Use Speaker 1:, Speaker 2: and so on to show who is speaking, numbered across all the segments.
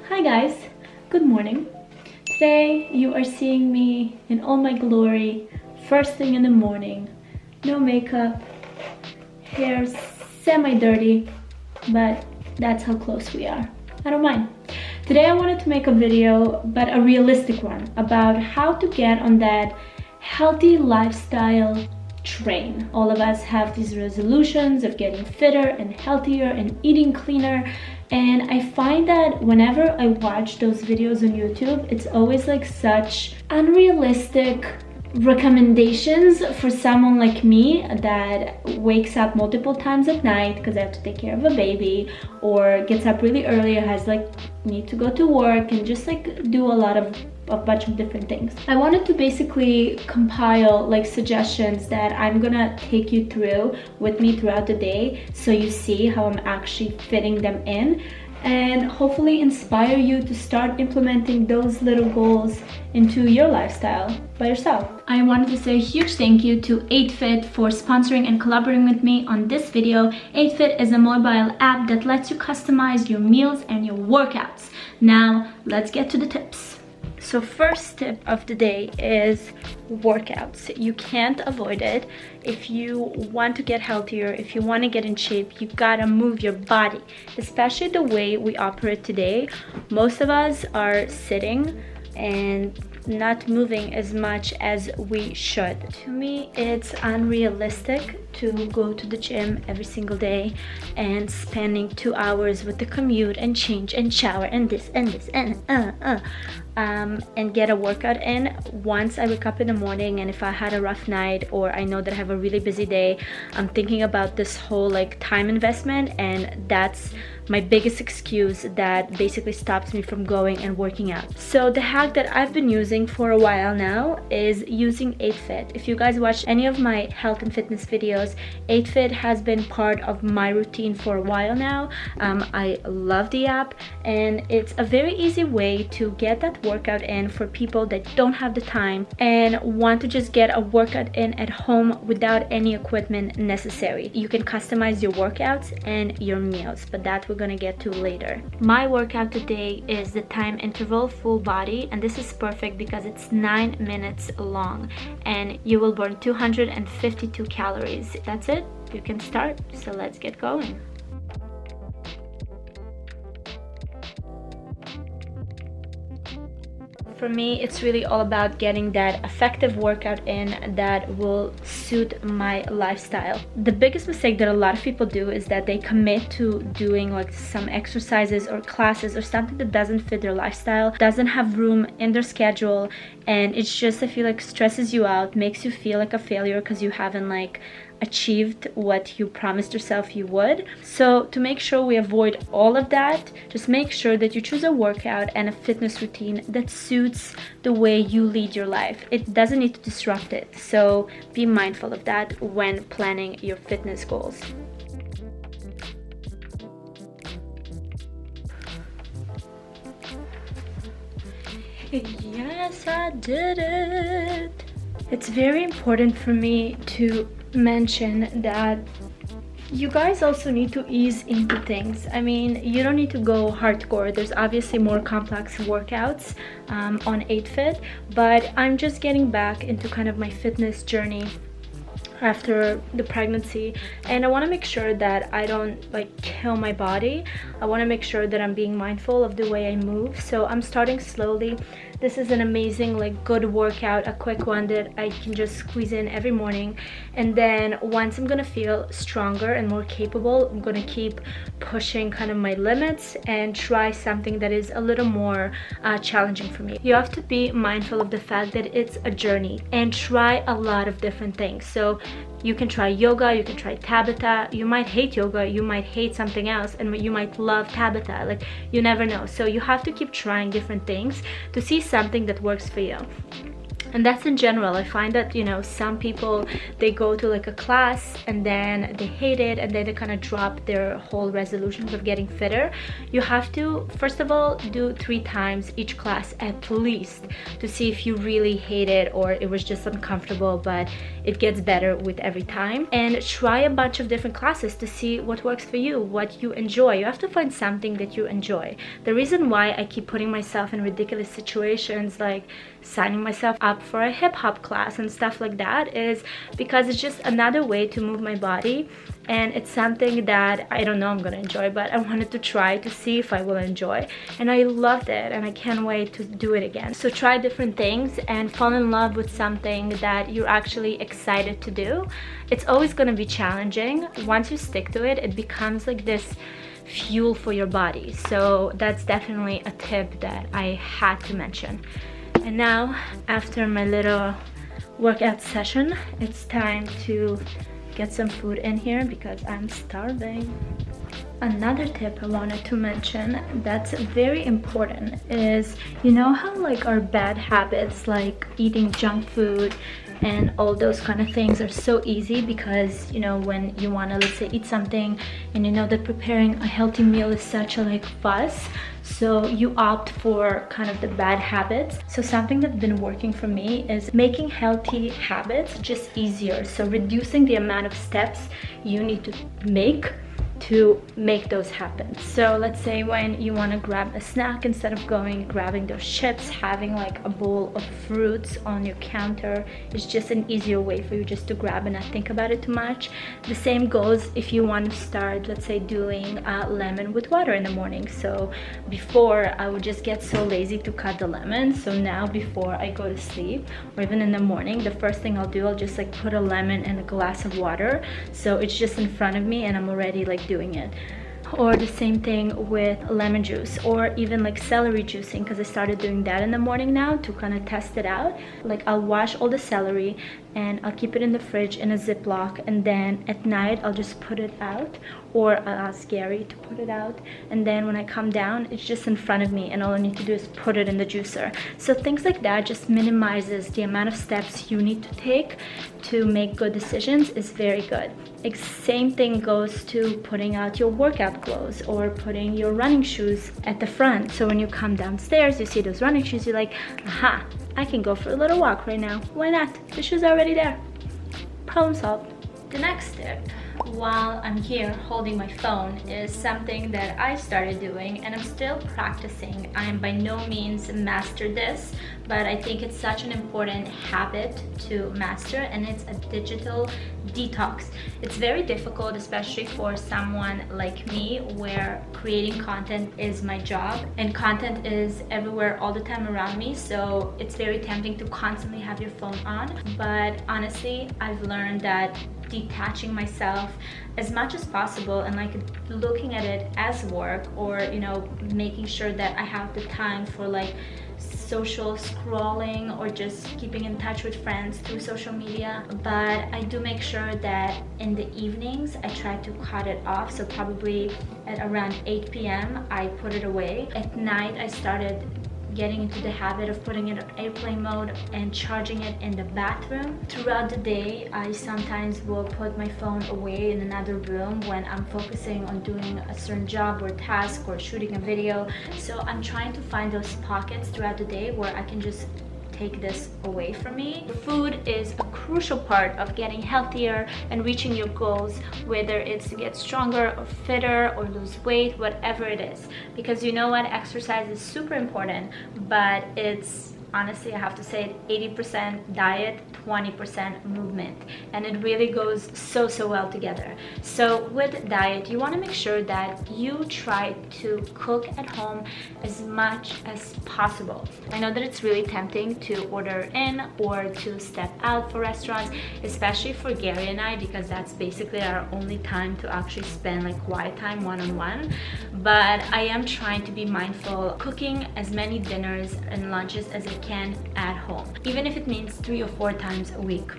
Speaker 1: Hi guys, good morning. Today you are seeing me in all my glory, first thing in the morning. No makeup, hair semi-dirty, but that's how close we are. I don't mind. Today I wanted to make a video, but a realistic one, about how to get on that healthy lifestyle train. All of us have these resolutions of getting fitter and healthier and eating cleaner, and I find that whenever I watch those videos on YouTube, it's always like such unrealistic recommendations for someone like me that wakes up multiple times at night because I have to take care of a baby, or gets up really early, or has like need to go to work and just like do a bunch of different things. I wanted to basically compile like suggestions that I'm gonna take you through with me throughout the day, so you see how I'm actually fitting them in, and hopefully inspire you to start implementing those little goals into your lifestyle by yourself. I wanted to say a huge thank you to 8Fit for sponsoring and collaborating with me on this video. 8Fit is a mobile app that lets you customize your meals and your workouts. Now, let's get to the tips. So first tip of the day is workouts. You can't avoid it. If you want to get healthier, if you want to get in shape, you gotta move your body. Especially the way we operate today. Most of us are sitting and not moving as much as we should. To me, it's unrealistic to go to the gym every single day and spending 2 hours with the commute and change and shower and this and this and get a workout in. Once I wake up in the morning, and if I had a rough night or I know that I have a really busy day, I'm thinking about this whole like time investment, and that's my biggest excuse that basically stops me from going and working out. So the hack that I've been using for a while now is using 8Fit. If you guys watched any of my health and fitness videos, 8Fit has been part of my routine for a while now. I love the app, and it's a very easy way to get that workout in for people that don't have the time and want to just get a workout in at home without any equipment necessary. You can customize your workouts and your meals, but that we're gonna get to later. My workout today is the time interval full body, and this is perfect because it's 9 minutes long and you will burn 252 calories. That's it, you can start. So let's get going. For me, it's really all about getting that effective workout in that will suit my lifestyle. The biggest mistake that a lot of people do is that they commit to doing like some exercises or classes or something that doesn't fit their lifestyle, doesn't have room in their schedule, and it's just, I feel like, stresses you out, makes you feel like a failure because you haven't like achieved what you promised yourself you would. So to make sure we avoid all of that, just make sure that you choose a workout and a fitness routine that suits the way you lead your life. It doesn't need to disrupt it, so be mindful of that when planning your fitness goals. Yes, I did it. It's very important for me to mention that you guys also need to ease into things. I mean, you don't need to go hardcore. There's obviously more complex workouts on 8Fit, but I'm just getting back into kind of my fitness journey after the pregnancy, and I want to make sure that I don't like kill my body. I want to make sure that I'm being mindful of the way I move, so I'm starting slowly. This is an amazing like good workout, a quick one that I can just squeeze in every morning, and then once I'm gonna feel stronger and more capable, I'm gonna keep pushing kind of my limits and try something that is a little more challenging for me. You have to be mindful of the fact that it's a journey and try a lot of different things. So you can try yoga, you can try Tabata. You might hate yoga, you might hate something else, and you might love Tabata. Like, you never know. So you have to keep trying different things to see something that works for you. And that's in general. I find that, you know, some people, they go to like a class and then they hate it, and then they kind of drop their whole resolutions of getting fitter. You have to, first of all, do 3 times each class at least to see if you really hate it or it was just uncomfortable, but it gets better with every time. And try a bunch of different classes to see what works for you, what you enjoy. You have to find something that you enjoy. The reason why I keep putting myself in ridiculous situations, like signing myself up for a hip-hop class and stuff like that, is because it's just another way to move my body, and it's something that I don't know I'm gonna enjoy, but I wanted to try to see if I will enjoy, and I loved it, and I can't wait to do it again. So try different things and fall in love with something that you're actually excited to do. It's always gonna be challenging. Once you stick to it, it becomes like this fuel for your body. So that's definitely a tip that I had to mention. And now, after my little workout session, it's time to get some food in here because I'm starving. Another tip I wanted to mention that's very important is, you know how like our bad habits like eating junk food and all those kind of things are so easy, because you know when you want to, let's say, eat something and you know that preparing a healthy meal is such a like fuss, so you opt for kind of the bad habits. So something that's been working for me is making healthy habits just easier, so reducing the amount of steps you need to make those happen. So let's say when you want to grab a snack, instead of grabbing those chips, having like a bowl of fruits on your counter is just an easier way for you just to grab and not think about it too much. The same goes if you want to start, let's say, doing lemon with water in the morning. So before, I would just get so lazy to cut the lemon, so now before I go to sleep or even in the morning, the first thing I'll do, I'll just like put a lemon in a glass of water, so it's just in front of me and I'm already like doing it. Or the same thing with lemon juice, or even like celery juicing, because I started doing that in the morning now to kind of test it out. Like I'll wash all the celery and I'll keep it in the fridge in a Ziploc, and then at night I'll just put it out, or I'll ask Gary to put it out, and then when I come down it's just in front of me and all I need to do is put it in the juicer. So things like that just minimizes the amount of steps you need to take to make good decisions. Is very good. Same thing goes to putting out your workout clothes or putting your running shoes at the front, so when you come downstairs you see those running shoes, you're like, aha, I can go for a little walk right now, why not? The shoes are already there. Problem solved. The next tip while I'm here holding my phone is something that I started doing and I'm still practicing. I am by no means mastered this, but I think it's such an important habit to master, and it's a digital detox. It's very difficult, especially for someone like me where creating content is my job and content is everywhere all the time around me, so it's very tempting to constantly have your phone on. But honestly, I've learned that detaching myself as much as possible and like looking at it as work, or you know, making sure that I have the time for like social scrolling or just keeping in touch with friends through social media. But I do make sure that in the evenings I try to cut it off, so probably at around 8 p.m. I put it away. At night I started getting into the habit of putting it on airplane mode and charging it in the bathroom. Throughout the day, I sometimes will put my phone away in another room when I'm focusing on doing a certain job or task or shooting a video. So I'm trying to find those pockets throughout the day where I can just take this away from me. Food is a crucial part of getting healthier and reaching your goals, whether it's to get stronger or fitter or lose weight, whatever it is. Because you know what, exercise is super important, but it's honestly, I have to say, 80% diet, 20% movement, and it really goes so well together. So with diet, you want to make sure that you try to cook at home as much as possible. I know that it's really tempting to order in or to step out for restaurants, especially for Gary and I, because that's basically our only time to actually spend like quiet time one-on-one. But I am trying to be mindful, cooking as many dinners and lunches as I can at home, even if it means 3 or 4 times a week.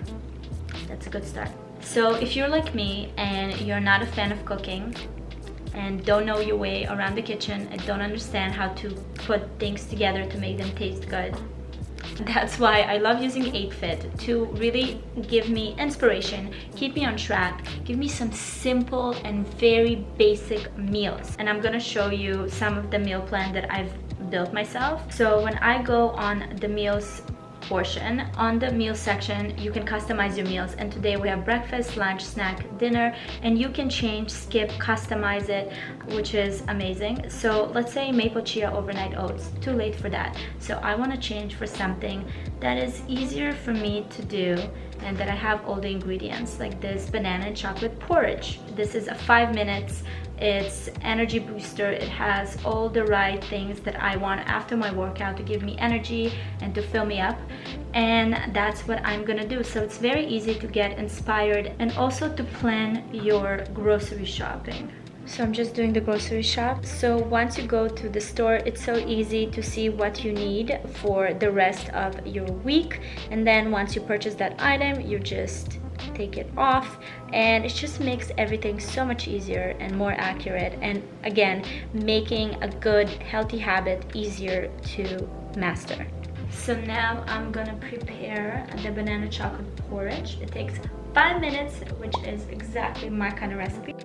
Speaker 1: That's a good start. So if you're like me and you're not a fan of cooking and don't know your way around the kitchen and don't understand how to put things together to make them taste good, That's why I love using 8Fit to really give me inspiration, keep me on track, give me some simple and very basic meals. And I'm gonna show you some of the meal plan that I've built myself. So when I go on the meals portion, on the meal section, you can customize your meals, and today we have breakfast, lunch, snack, dinner, and you can change, skip, customize it, which is amazing. So let's say maple chia overnight oats, too late for that. So I want to change for something that is easier for me to do and that I have all the ingredients, like this banana and chocolate porridge. This is a 5 minutes. It's energy booster. It has all the right things that I want after my workout to give me energy and to fill me up, and that's what I'm gonna do. So it's very easy to get inspired and also to plan your grocery shopping. So I'm just doing the grocery shop. So once you go to the store, it's so easy to see what you need for the rest of your week, and then once you purchase that item, you just take it off, and it just makes everything so much easier and more accurate, and again, making a good healthy habit easier to master. So now I'm gonna prepare the banana chocolate porridge. It takes 5 minutes, which is exactly my kind of recipe.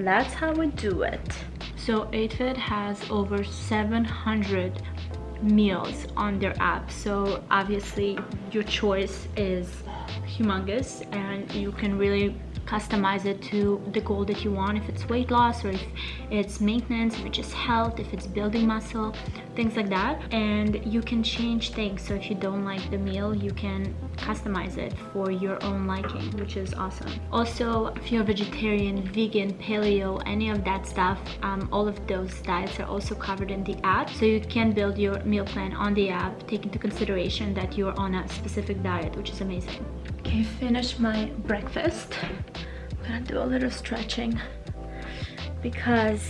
Speaker 1: That's how we do it. So 8Fit has over 700 meals on their app, so obviously your choice is humongous and you can really customize it to the goal that you want, if it's weight loss or if it's maintenance, if it's just health, if it's building muscle, things like that. And you can change things, so if you don't like the meal, you can customize it for your own liking, which is awesome. Also, if you're vegetarian, vegan, paleo, any of that stuff, all of those diets are also covered in the app, so you can build your meal plan on the app, take into consideration that you're on a specific diet, which is amazing. Okay, finished my breakfast. I'm gonna do a little stretching because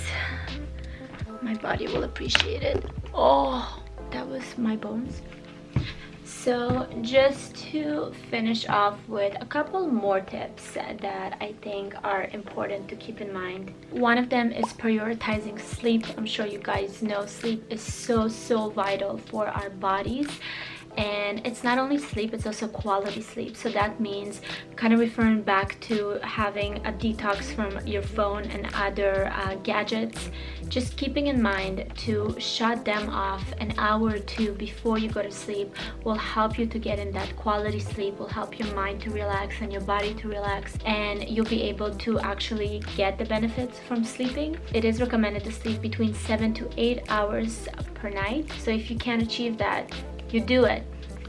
Speaker 1: my body will appreciate it. Oh, that was my bones. So just to finish off with a couple more tips that I think are important to keep in mind. One of them is prioritizing sleep. I'm sure you guys know sleep is so vital for our bodies. And it's not only sleep, it's also quality sleep. So that means kind of referring back to having a detox from your phone and other gadgets. Just keeping in mind to shut them off an hour or two before you go to sleep will help you to get in that quality sleep, will help your mind to relax and your body to relax, and you'll be able to actually get the benefits from sleeping. It is recommended to sleep between 7 to 8 hours per night. So if you can achieve that, you do it.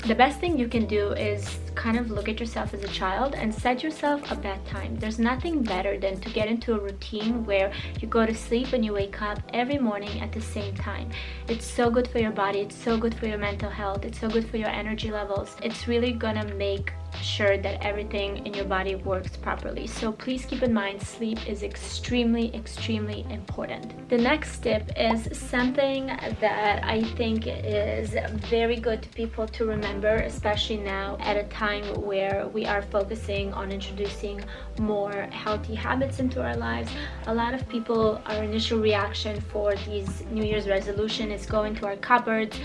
Speaker 1: The best thing you can do is kind of look at yourself as a child and set yourself a bedtime. There's nothing better than to get into a routine where you go to sleep and you wake up every morning at the same time. It's so good for your body, it's so good for your mental health, it's so good for your energy levels. It's really gonna make sure that everything in your body works properly. So please keep in mind, sleep is extremely important. The next tip is something that I think is very good to people to remember, especially now at a time where we are focusing on introducing more healthy habits into our lives. A lot of people, our initial reaction for these New Year's resolution is go into our cupboards,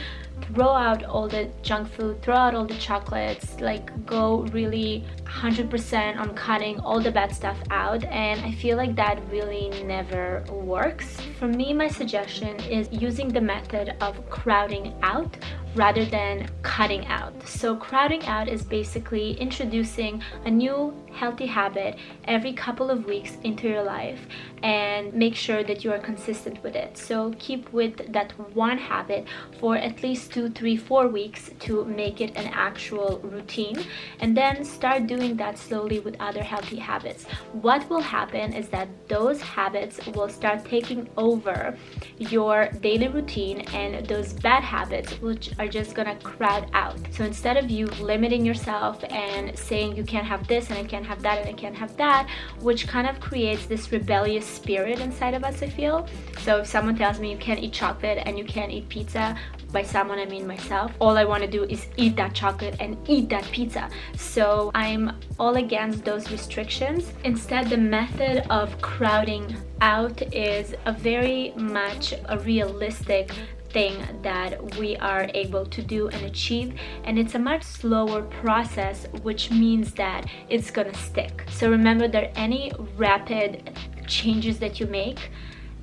Speaker 1: throw out all the junk food, throw out all the chocolates, like go really 100% on cutting all the bad stuff out, and I feel like that really never works. For me, my suggestion is using the method of crowding out rather than cutting out. So crowding out is basically introducing a new healthy habit every couple of weeks into your life and make sure that you are consistent with it. So keep with that one habit for at least 2, 3, 4 weeks to make it an actual routine, and then start doing that slowly with other healthy habits. What will happen is that those habits will start taking over your daily routine, and those bad habits which are just gonna crowd out. So instead of you limiting yourself and saying you can't have this and I can't have that and I can't have that, which kind of creates this rebellious spirit inside of us, I feel. So if someone tells me you can't eat chocolate and you can't eat pizza, by someone I mean myself, all I want to do is eat that chocolate and eat that pizza. So I'm all against those restrictions. Instead, the method of crowding out is a very much a realistic thing that we are able to do and achieve, and it's a much slower process, which means that it's gonna stick. So remember that any rapid changes that you make,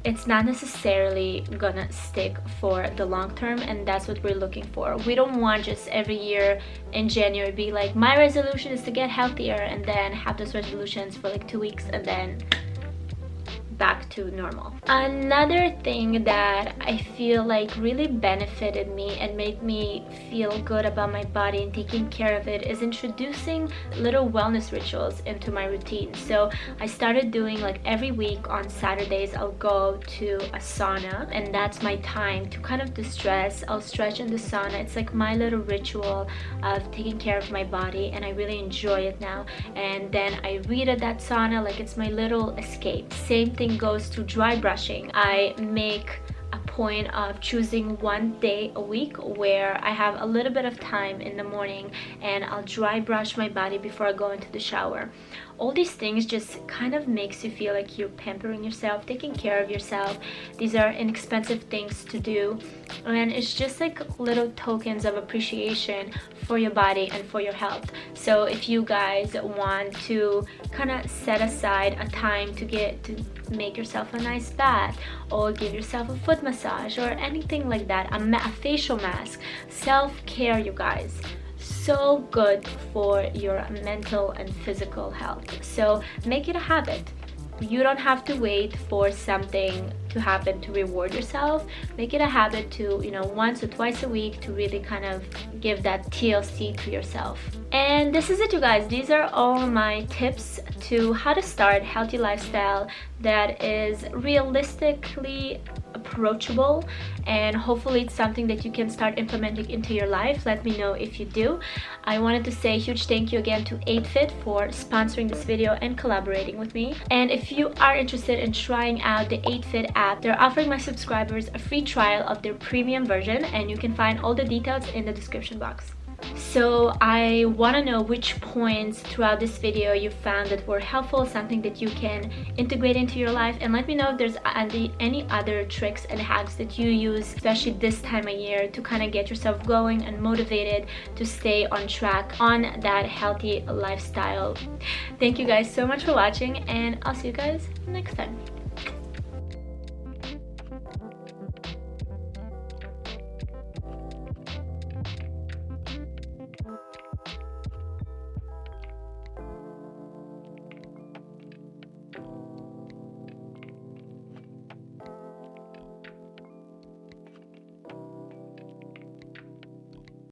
Speaker 1: it's not necessarily gonna stick for the long term, and that's what we're looking for. We don't want just every year in January be like, my resolution is to get healthier, and then have those resolutions for like 2 weeks and then back to normal. Another thing that I feel like really benefited me and made me feel good about my body and taking care of it is introducing little wellness rituals into my routine. So I started doing, like, every week on Saturdays I'll go to a sauna, and that's my time to kind of distress. I'll stretch in the sauna. It's like my little ritual of taking care of my body, and I really enjoy it now. And then I read at that sauna, like it's my little escape. Same thing goes to dry brushing. I make a point of choosing one day a week where I have a little bit of time in the morning and I'll dry brush my body before I go into the shower. All these things just kind of makes you feel like you're pampering yourself, taking care of yourself. These are inexpensive things to do, and it's just like little tokens of appreciation for your body and for your health. So if you guys want to kind of set aside a time to make yourself a nice bath, or give yourself a foot massage, or anything like that, a facial mask, self-care, you guys, so good for your mental and physical health. So make it a habit. You don't have to wait for something to happen to reward yourself. Make it a habit to, once or twice a week, to really kind of give that TLC to yourself. And this is it, you guys. These are all my tips to how to start healthy lifestyle that is realistically approachable, and hopefully it's something that you can start implementing into your life. Let me know if you do. I wanted to say a huge thank you again to 8Fit for sponsoring this video and collaborating with me. And if you are interested in trying out the 8Fit app, they're offering my subscribers a free trial of their premium version, and you can find all the details in the description box. So I want to know which points throughout this video you found that were helpful, something that you can integrate into your life, and let me know if there's any other tricks and hacks that you use, especially this time of year, to kind of get yourself going and motivated to stay on track on that healthy lifestyle. Thank you guys so much for watching, and I'll see you guys next time.